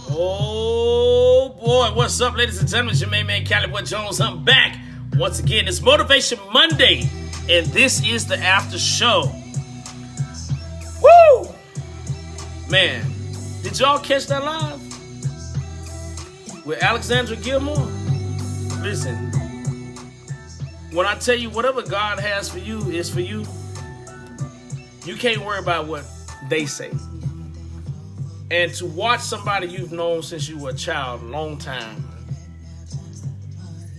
Oh boy, what's up, ladies and gentlemen? It's your main man, CaliboiJones. I'm back once again. It's Motivation Monday, and this is the after show. Woo! Man, did y'all catch that live with Alexandra Gilmore? Listen, when I tell you whatever God has for you is for you, you can't worry about what they say. And to watch somebody you've known since you were a child, a long time,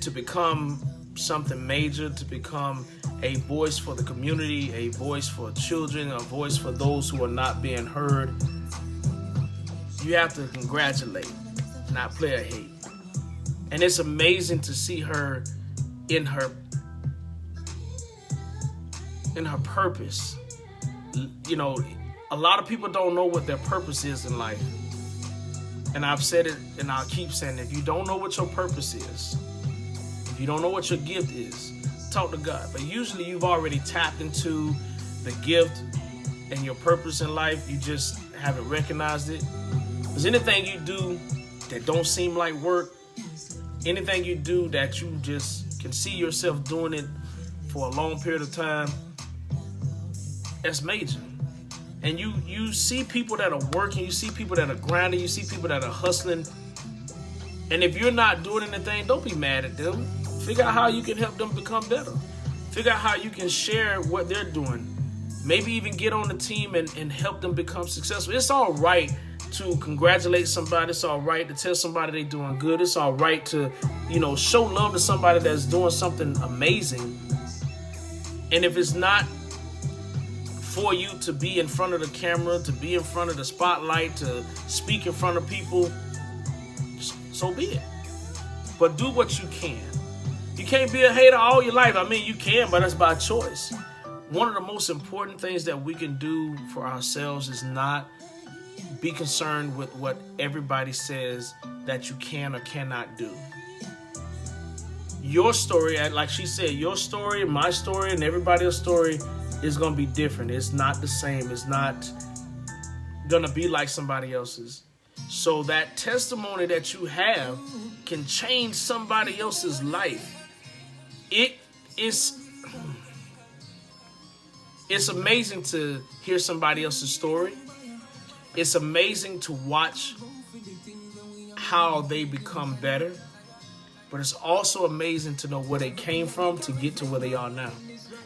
to become something major, to become a voice for the community, a voice for children, a voice for those who are not being heard, you have to congratulate, not play a hate. And it's amazing to see her in her purpose. You know, a lot of people don't know what their purpose is in life. And I've said it, and I'll keep saying it. If you don't know what your purpose is, if you don't know what your gift is, talk to God. But usually you've already tapped into the gift and your purpose in life. You just haven't recognized it. Because anything you do that don't seem like work, anything you do that you just can see yourself doing it for a long period of time, that's major. And you see people that are working, you see people that are grinding, you see people that are hustling. And if you're not doing anything, don't be mad at them. Figure out how you can help them become better. Figure out how you can share what they're doing. Maybe even get on the team and help them become successful. It's all right to congratulate somebody. It's all right to tell somebody they're doing good. It's all right to, show love to somebody that's doing something amazing. And if it's not for you to be in front of the camera, to be in front of the spotlight, to speak in front of people, so be it. But do what you can. You can't be a hater all your life. I mean, you can, but that's by choice. One of the most important things that we can do for ourselves is not be concerned with what everybody says that you can or cannot do. Your story, like she said, your story, my story, and everybody else's story is going to be different. It's not the same. It's not going to be like somebody else's. So that testimony that you have can change somebody else's life. It's amazing to hear somebody else's story. It's amazing to watch how they become better. But it's also amazing to know where they came from to get to where they are now.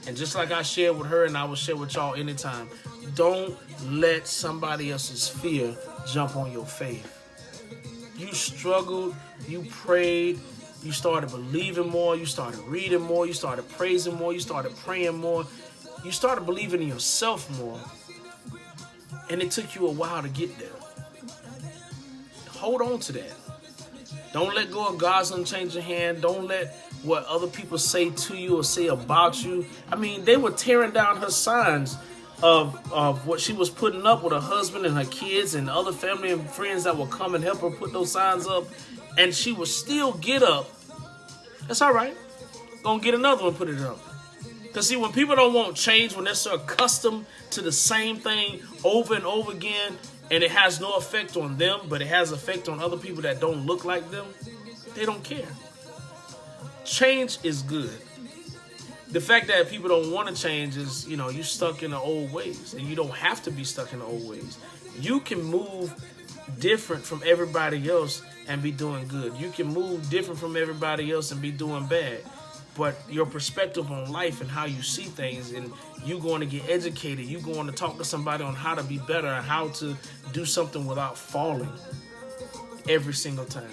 And just like I shared with her, and I will share with y'all anytime, don't let somebody else's fear jump on your faith. You struggled, you prayed, you started believing more, you started reading more, you started praising more, you started praying more, you started believing in yourself more. And it took you a while to get there. Hold on to that. Don't let go of God's unchanging hand. Don't let what other people say to you or say about you. I mean, they were tearing down her signs of what she was putting up with her husband and her kids and other family and friends that would come and help her put those signs up. And she would still get up. That's all right. Gonna get another one, put it up. Because see, when people don't want change, when they're so accustomed to the same thing over and over again, and it has no effect on them, but it has effect on other people that don't look like them, they don't care. Change is good. The fact that people don't want to change is, you're stuck in the old ways, and you don't have to be stuck in the old ways. You can move different from everybody else and be doing good. You can move different from everybody else and be doing bad. But your perspective on life and how you see things, and you going to get educated, you going to talk to somebody on how to be better and how to do something without falling every single time.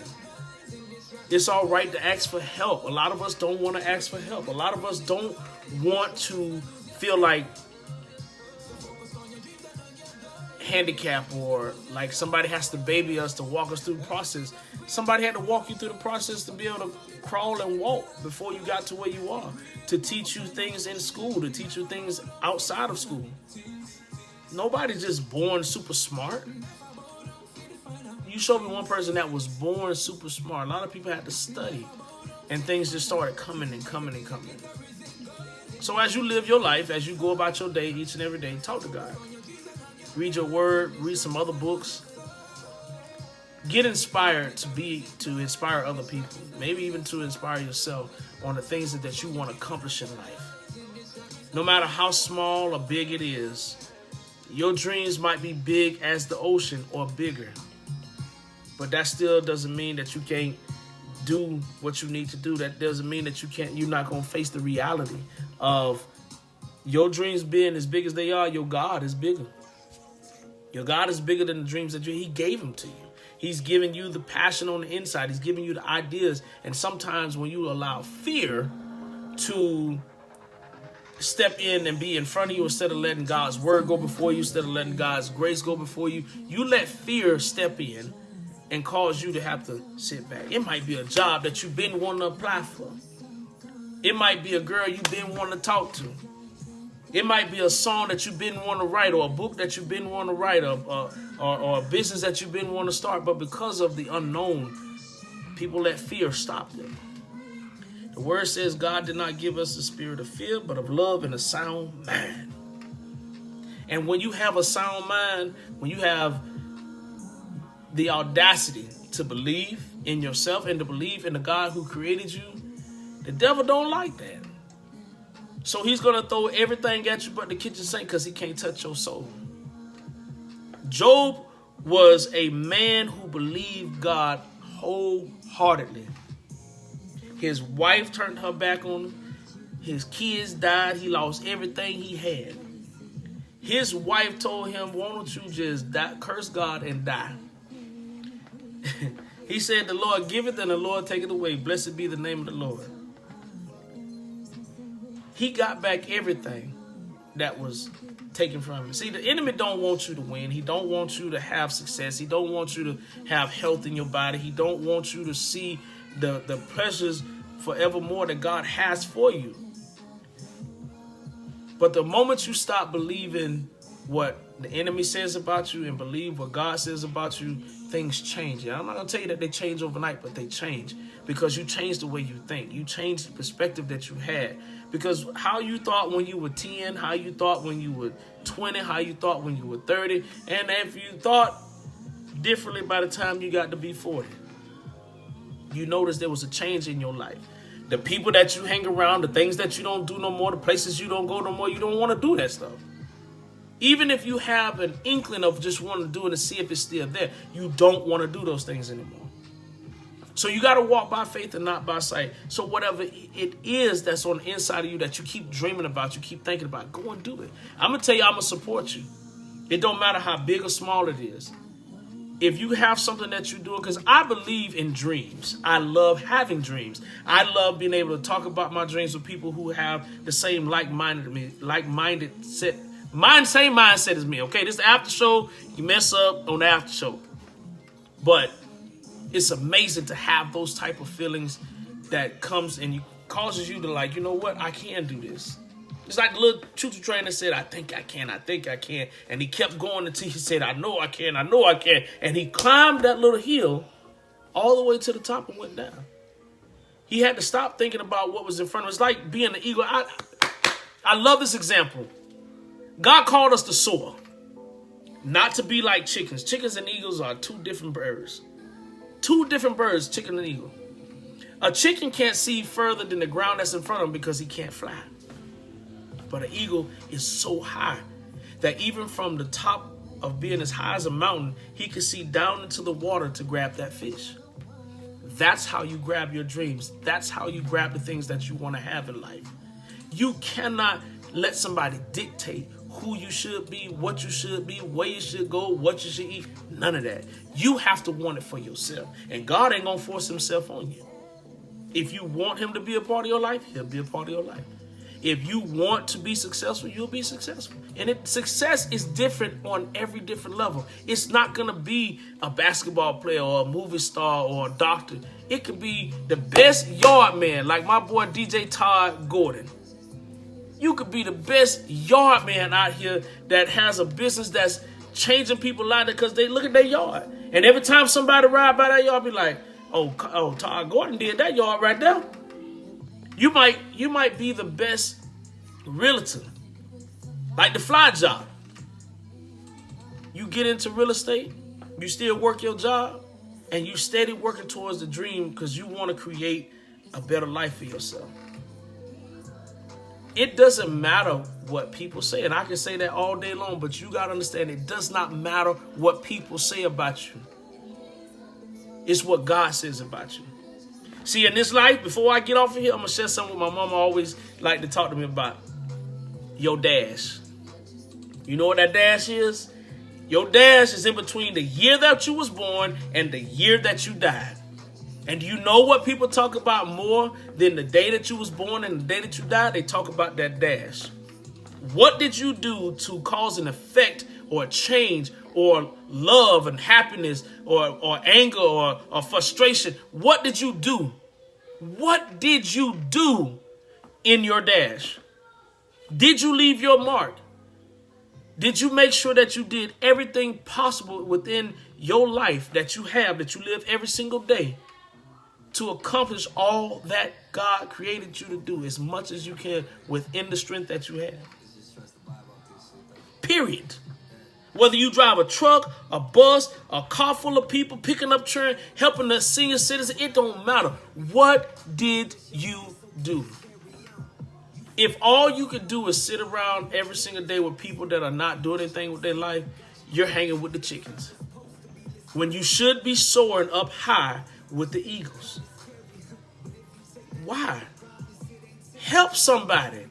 It's all right to ask for help. A lot of us don't want to ask for help. A lot of us don't want to feel like handicapped or like somebody has to baby us to walk us through the process. Somebody had to walk you through the process to be able to crawl and walk before you got to where you are, to teach you things in school, to teach you things outside of school. Nobody's just born super smart. You show me one person that was born super smart. A lot of people had to study, and things just started coming and coming and coming. So as you live your life, as you go about your day each and every day, talk to God. Read your word, read some other books. Get inspired to inspire other people, maybe even to inspire yourself on the things that you want to accomplish in life. No matter how small or big it is, your dreams might be big as the ocean or bigger, but that still doesn't mean that you can't do what you need to do. That doesn't mean that you're not going to face the reality of your dreams being as big as they are. Your God is bigger. Your God is bigger than the dreams that He gave them to you. He's giving you the passion on the inside. He's giving you the ideas. And sometimes when you allow fear to step in and be in front of you, instead of letting God's word go before you, instead of letting God's grace go before you, you let fear step in and cause you to have to sit back. It might be a job that you've been wanting to apply for. It might be a girl you've been wanting to talk to. It might be a song that you've been wanting to write, or a book that you've been wanting to write, or a business that you've been wanting to start. But because of the unknown, people let fear stop them. The word says God did not give us the spirit of fear, but of love and a sound mind. And when you have a sound mind, when you have the audacity to believe in yourself and to believe in the God who created you, the devil don't like that. So he's going to throw everything at you but the kitchen sink because he can't touch your soul. Job was a man who believed God wholeheartedly. His wife turned her back on him. His kids died. He lost everything he had. His wife told him, why don't you just die, curse God and die? He said, the Lord giveth and the Lord taketh away. Blessed be the name of the Lord. He got back everything that was taken from him. See, the enemy don't want you to win. He don't want you to have success. He don't want you to have health in your body. He don't want you to see the pleasures forevermore that God has for you. But the moment you stop believing what the enemy says about you and believe what God says about you, things change. And I'm not going to tell you that they change overnight, but they change because you change the way you think. You change the perspective that you had. Because how you thought when you were 10, how you thought when you were 20, how you thought when you were 30, and if you thought differently by the time you got to be 40, you notice there was a change in your life. The people that you hang around, the things that you don't do no more, the places you don't go no more, you don't want to do that stuff. Even if you have an inkling of just wanting to do it and see if it's still there, you don't want to do those things anymore. So you got to walk by faith and not by sight. So whatever it is that's on the inside of you that you keep dreaming about, you keep thinking about, go and do it. I'm going to tell you, I'm going to support you. It don't matter how big or small it is. If you have something that you're doing, because I believe in dreams. I love having dreams. I love being able to talk about my dreams with people who have the same same mindset as me. Okay, this is the after show. You mess up on the after show. But it's amazing to have those type of feelings that comes and causes you to like, you know what, I can do this. It's like the little choo-choo train that said, I think I can. And he kept going until he said, I know I can. And he climbed that little hill all the way to the top and went down. He had to stop thinking about what was in front of him. It's like being an eagle. I love this example. God called us to soar, not to be like chickens. Chickens and eagles are two different birds. Two different birds, chicken and eagle. A chicken can't see further than the ground that's in front of him because he can't fly. But an eagle is so high that even from the top of being as high as a mountain, he can see down into the water to grab that fish. That's how you grab your dreams. That's how you grab the things that you want to have in life. You cannot let somebody dictate who you should be, what you should be, where you should go, what you should eat. None of that. You have to want it for yourself. And God ain't going to force himself on you. If you want him to be a part of your life, he'll be a part of your life. If you want to be successful, you'll be successful. And success is different on every different level. It's not going to be a basketball player or a movie star or a doctor. It could be the best yard man, like my boy DJ Todd Gordon. You could be the best yard man out here that has a business that's changing people's lives because they look at their yard. And every time somebody ride by that yard, be like, oh, Todd Gordon did that yard right there. You might be the best realtor, like the fly job. You get into real estate, you still work your job, and you steady working towards the dream because you want to create a better life for yourself. It doesn't matter what people say, and I can say that all day long, but you got to understand it does not matter what people say about you. It's what God says about you. See, in this life, before I get off of here, I'm going to share something with my mama always like to talk to me about. Your dash. You know what that dash is? Your dash is in between the year that you was born and the year that you died. And do you know what people talk about more than the day that you was born and the day that you died? They talk about that dash. What did you do to cause an effect or a change or love and happiness or anger or frustration? What did you do? What did you do in your dash? Did you leave your mark? Did you make sure that you did everything possible within your life that you have, that you live every single day, to accomplish all that God created you to do as much as you can within the strength that you have? Period. Whether you drive a truck, a bus, a car full of people, picking up children, helping the senior citizen, it don't matter. What did you do? If all you could do is sit around every single day with people that are not doing anything with their life, you're hanging with the chickens. When you should be soaring up high with the eagles. Why? Help somebody.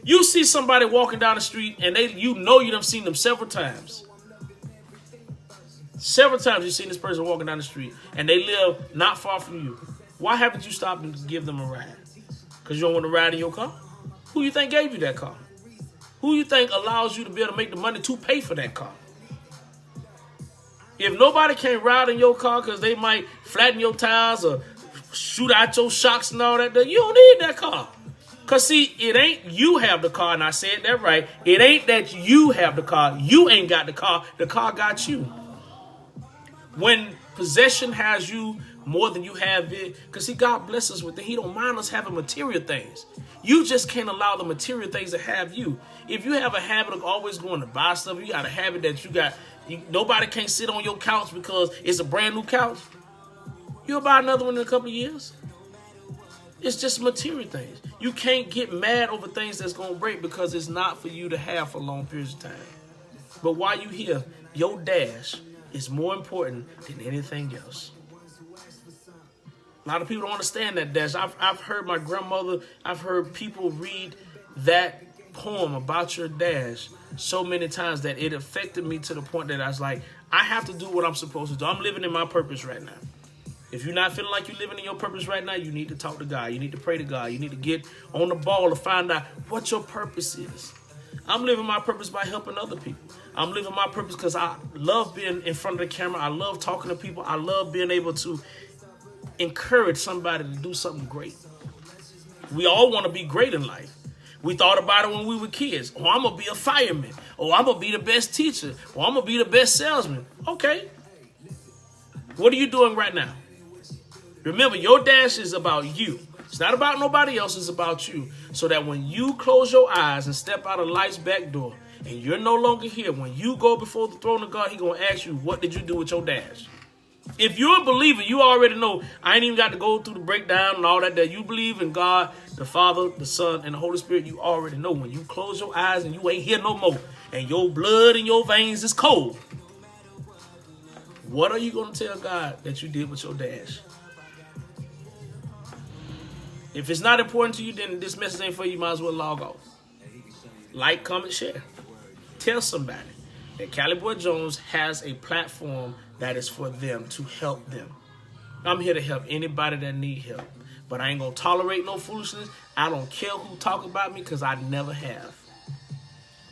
You see somebody walking down the street and you done seen them several times. Several times you've seen this person walking down the street and they live not far from you. Why haven't you stopped and give them a ride? Because you don't want to ride in your car? Who you think gave you that car? Who you think allows you to be able to make the money to pay for that car? If nobody can ride in your car because they might flatten your tires or shoot out your shocks and all that, you don't need that car. Because see, it ain't you have the car, and I said that right. It ain't that you have the car. You ain't got the car got you. When possession has you more than you have it, because see, God bless us with it. He don't mind us having material things. You just can't allow the material things to have you. If you have a habit of always going to buy stuff, you got a habit that nobody can't sit on your couch because it's a brand new couch. You'll buy another one in a couple of years. It's just material things. You can't get mad over things that's going to break because it's not for you to have for long periods of time. But while you here, your dash is more important than anything else. A lot of people don't understand that dash. I've heard my grandmother, I've heard people read that poem about your dash so many times that it affected me to the point that I was like, I have to do what I'm supposed to do. I'm living in my purpose right now. If you're not feeling like you're living in your purpose right now, you need to talk to God. You need to pray to God. You need to get on the ball to find out what your purpose is. I'm living my purpose by helping other people. I'm living my purpose because I love being in front of the camera. I love talking to people. I love being able to encourage somebody to do something great. We all want to be great in life. We thought about it when we were kids. Oh, I'm going to be a fireman. Oh, I'm going to be the best teacher. Oh, I'm going to be the best salesman. Okay. What are you doing right now? Remember, your dash is about you. It's not about nobody else. It's about you. So that when you close your eyes and step out of life's back door and you're no longer here, when you go before the throne of God, He's going to ask you, what did you do with your dash? If you're a believer, you already know. I ain't even got to go through the breakdown and all that. That you believe in God, the Father, the Son, and the Holy Spirit. You already know. When you close your eyes and you ain't here no more, and your blood in your veins is cold, what are you going to tell God that you did with your dash? If it's not important to you, then this message ain't for you. You might as well log off. Like, comment, share. Tell somebody that Caliboy Jones has a platform that is for them, to help them. I'm here to help anybody that need help. But I ain't going to tolerate no foolishness. I don't care who talk about me because I never have.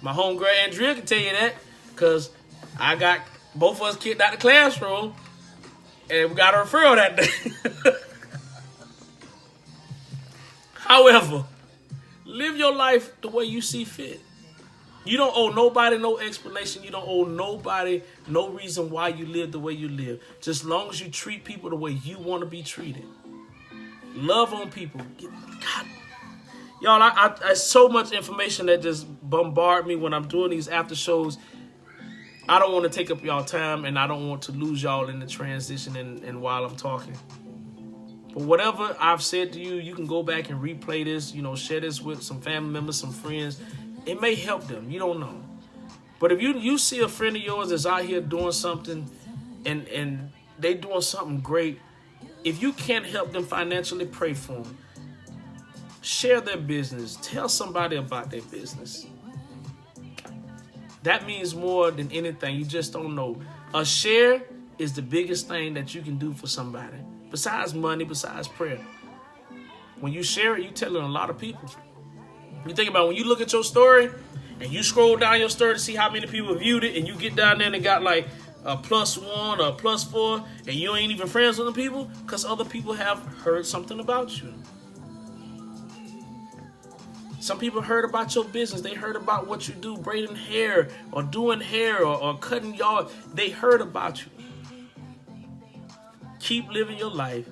My homegirl Andrea can tell you that because I got both of us kicked out the classroom and we got a referral that day. However, live your life the way you see fit. You don't owe nobody no explanation. You don't owe nobody no reason why you live the way you live. Just as long as you treat people the way you want to be treated. Love on people. God. Y'all, I so much information that just bombard me when I'm doing these after shows. I don't want to take up y'all time, and I don't want to lose y'all in the transition and while I'm talking. But whatever I've said to you, you can go back and replay this, share this with some family members, some friends. It may help them. You don't know. But if you see a friend of yours that's out here doing something and they doing something great, if you can't help them financially, pray for them. Share their business. Tell somebody about their business. That means more than anything. You just don't know. A share is the biggest thing that you can do for somebody. Besides money, besides prayer. When you share it, you tell it a lot of people. You think about when you look at your story and you scroll down your story to see how many people viewed it, and you get down there and it got like a +1 or a +4, and you ain't even friends with the people because other people have heard something about you. Some people heard about your business. They heard about what you do, braiding hair or doing hair or cutting yard. They heard about you. Keep living your life.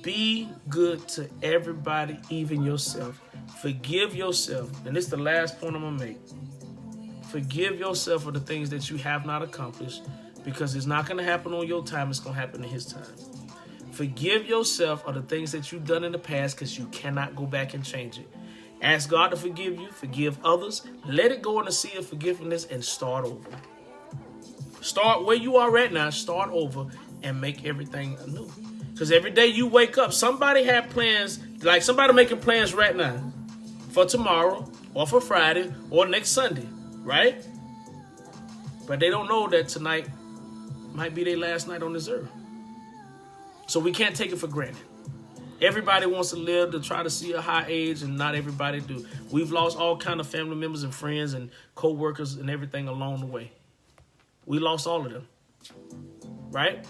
Be good to everybody, even yourself. Forgive yourself. And this is the last point I'm going to make. Forgive yourself for the things that you have not accomplished, because it's not going to happen on your time. It's going to happen in his time. Forgive yourself for the things that you've done in the past, because you cannot go back and change it. Ask God to forgive you. Forgive others. Let it go in the sea of forgiveness and start over. Start where you are right now. Start over and make everything anew. Because every day you wake up, somebody had plans, like somebody making plans right now for tomorrow or for Friday or next Sunday, right? But they don't know that tonight might be their last night on this earth. So we can't take it for granted. Everybody wants to live to try to see a high age, and not everybody do. We've lost all kind of family members and friends and co-workers and everything along the way. We lost all of them, right?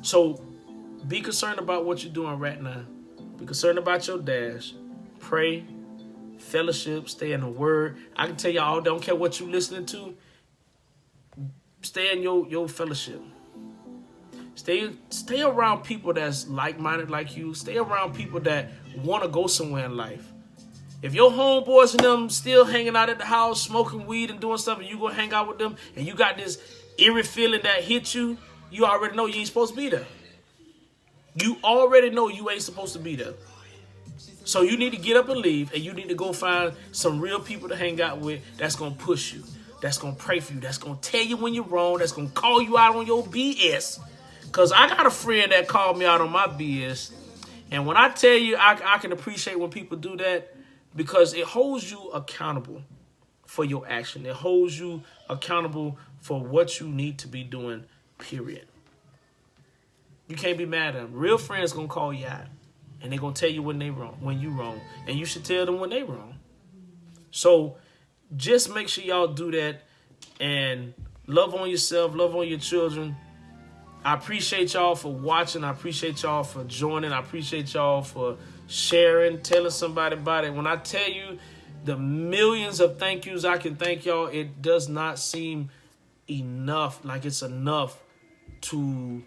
So be concerned about what you're doing right now. Be concerned about your dash. Pray, fellowship, stay in the word. I can tell y'all, don't care what you're listening to. Stay in your fellowship. Stay around people that's like-minded like you. Stay around people that want to go somewhere in life. If your homeboys and them still hanging out at the house, smoking weed and doing stuff, and you go hang out with them, and you got this eerie feeling that hits you, you already know you ain't supposed to be there. You already know you ain't supposed to be there. So you need to get up and leave, and you need to go find some real people to hang out with that's going to push you, that's going to pray for you, that's going to tell you when you're wrong, that's going to call you out on your BS. Because I got a friend that called me out on my BS. And when I tell you, I can appreciate when people do that, because it holds you accountable for your action. It holds you accountable for what you need to be doing, period. You can't be mad at them. Real friends going to call you out. And they're going to tell you when they wrong, when you wrong. And you should tell them when they wrong. So just make sure y'all do that. And love on yourself. Love on your children. I appreciate y'all for watching. I appreciate y'all for joining. I appreciate y'all for sharing, telling somebody about it. When I tell you the millions of thank yous I can thank y'all, it does not seem enough, like it's enough to...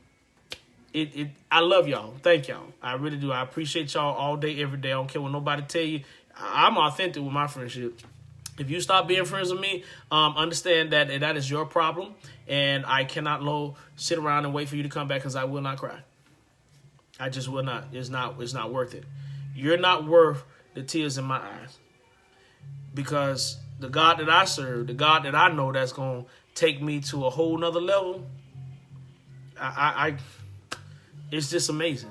I love y'all. Thank y'all. I really do. I appreciate y'all all day, every day. I don't care what nobody tell you. I'm authentic with my friendship. If you stop being friends with me, understand that that is your problem, and I cannot sit around and wait for you to come back, because I will not cry. I just will not. It's not worth it. You're not worth the tears in my eyes, because the God that I serve, the God that I know that's going to take me to a whole nother level, it's just amazing.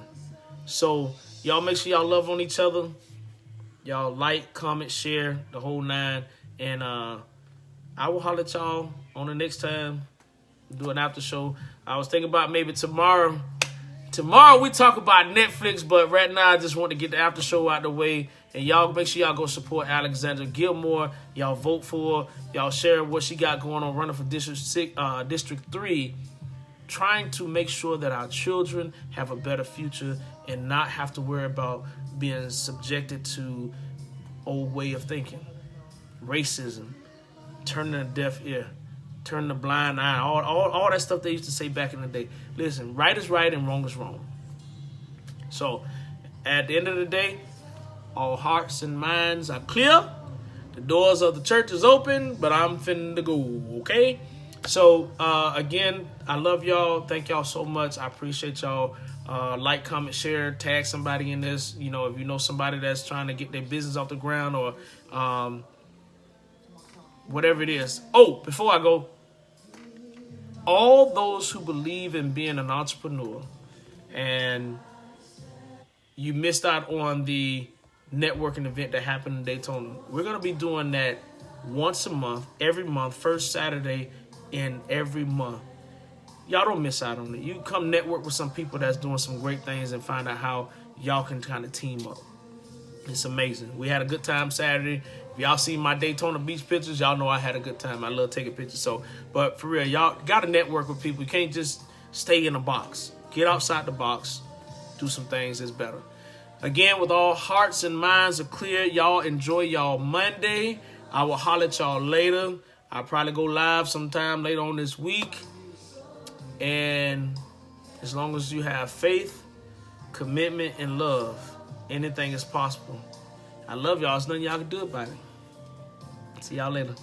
So y'all make sure y'all love on each other. Y'all like, comment, share, the whole 9. And I will holler at y'all on the next time. Do an after show. I was thinking about maybe tomorrow. Tomorrow we talk about Netflix, but right now I just want to get the after show out the way. And y'all make sure y'all go support Alexandra Gilmore. Y'all vote for her. Y'all share what she got going on, running for District 3. Trying to make sure that our children have a better future and not have to worry about being subjected to old way of thinking. Racism, turning a deaf ear, turning a blind eye, all that stuff they used to say back in the day. Listen, right is right and wrong is wrong. So at the end of the day, all hearts and minds are clear. The doors of the church is open, but I'm finna go, okay? So, again, I love y'all. Thank y'all so much. I appreciate y'all. Like, comment, share, tag somebody in this. You know, if you know somebody that's trying to get their business off the ground or whatever it is. Oh, before I go, all those who believe in being an entrepreneur and you missed out on the networking event that happened in Daytona, we're going to be doing that once a month, every month, first Saturday in every month. Y'all don't miss out on it. You come network with some people that's doing some great things and find out how y'all can kind of team up. It's amazing. We had a good time Saturday. If y'all see my Daytona Beach pictures, y'all know I had a good time. I love taking pictures. So, but for real, y'all got to network with people. You can't just stay in a box. Get outside the box. Do some things that's better. Again, with all hearts and minds are clear, y'all enjoy y'all Monday. I will holler at y'all later. I'll probably go live sometime later on this week. And as long as you have faith, commitment, and love, anything is possible. I love y'all. There's nothing y'all can do about it. See y'all later.